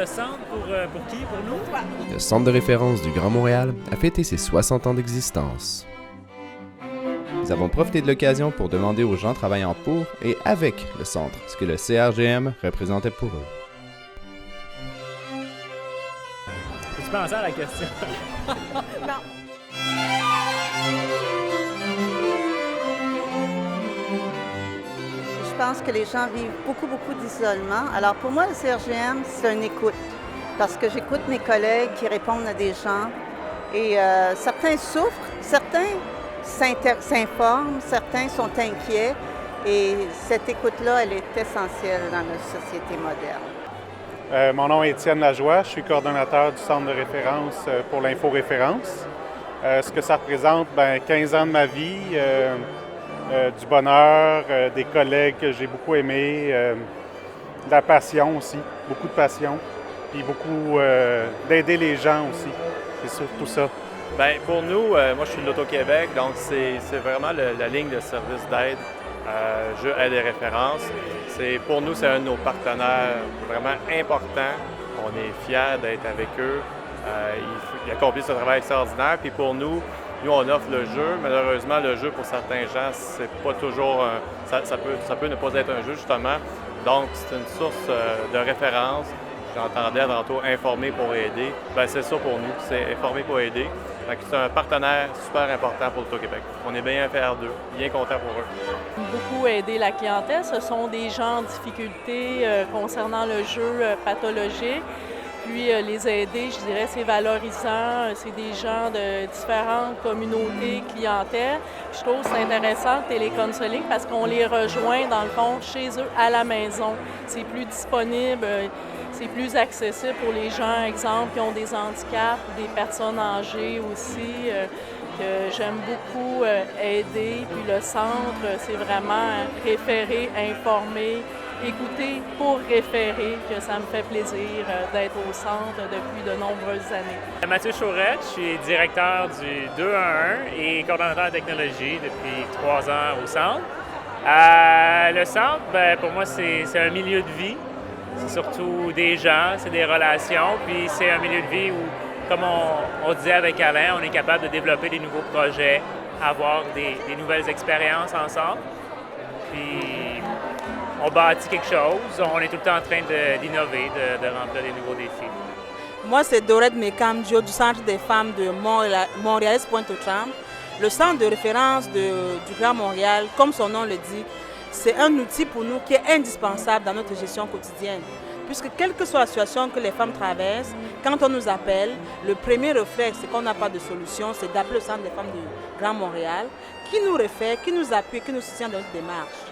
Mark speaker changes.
Speaker 1: le centre pour qui? Pour nous?
Speaker 2: Le Centre de référence du Grand Montréal a fêté ses 60 ans d'existence. Nous avons profité de l'occasion pour demander aux gens travaillant pour et avec le centre ce que le CRGM représentait pour eux.
Speaker 1: Tu pensais à la question?
Speaker 3: Non. Je pense que les gens vivent beaucoup d'isolement. Alors pour moi, le CRGM, c'est une écoute. Parce que j'écoute mes collègues qui répondent à des gens. Et certains souffrent, certains s'informent, certains sont inquiets. Et cette écoute-là, elle est essentielle dans notre société moderne.
Speaker 4: Mon nom est Étienne Lajoie, je suis coordonnateur du centre de référence pour l'inforéférence. Ce que ça représente, 15 ans de ma vie, du bonheur, des collègues que j'ai beaucoup aimés, de la passion aussi, beaucoup de passion, puis beaucoup d'aider les gens aussi, c'est surtout ça.
Speaker 5: Bien, pour nous, moi je suis de l'Auto-Québec, donc c'est vraiment la ligne de service d'aide, Jeu Aide et Référence. Pour nous, c'est un de nos partenaires vraiment importants. On est fiers d'être avec eux. Ils accomplissent un travail extraordinaire. Puis pour nous, on offre le jeu. Malheureusement, le jeu, pour certains gens, c'est pas toujours... ça peut ne pas être un jeu, justement. Donc, c'est une source de référence. J'entendais tantôt informer pour aider. Bien, c'est ça pour nous, c'est informer pour aider. C'est un partenaire super important pour l'Auto-Québec. On est bien fiers d'eux, bien contents pour eux.
Speaker 6: Beaucoup aider la clientèle. Ce sont des gens en difficulté concernant le jeu pathologique. Puis les aider, je dirais, c'est valorisant. C'est des gens de différentes communautés, clientèles. Je trouve que c'est intéressant le téléconseling parce qu'on les rejoint, dans le fond, chez eux, à la maison. C'est plus disponible. C'est plus accessible pour les gens, exemple, qui ont des handicaps, des personnes âgées aussi, que j'aime beaucoup aider. Puis le centre, c'est vraiment référer, informer, écouter pour référer, que ça me fait plaisir d'être au centre depuis de nombreuses années.
Speaker 1: Mathieu Chaurette, je suis directeur du 211 et coordonnateur de technologie depuis 3 ans au centre. Le centre, pour moi, c'est un milieu de vie. C'est surtout des gens, c'est des relations, puis c'est un milieu de vie où, comme on disait avec Alain, on est capable de développer des nouveaux projets, avoir des nouvelles expériences ensemble. Puis on bâtit quelque chose, on est tout le temps en train d'innover, de remplir des nouveaux défis.
Speaker 7: Moi, c'est Dorette Mekamjo du Centre des femmes de Montréal Pointe-aux-Trembles. Le centre de référence du Grand Montréal, comme son nom le dit, c'est un outil pour nous qui est indispensable dans notre gestion quotidienne. Puisque quelle que soit la situation que les femmes traversent, quand on nous appelle, le premier réflexe, c'est qu'on n'a pas de solution, c'est d'appeler le Centre des femmes du Grand Montréal, qui nous réfère, qui nous appuie, qui nous soutient dans notre démarche.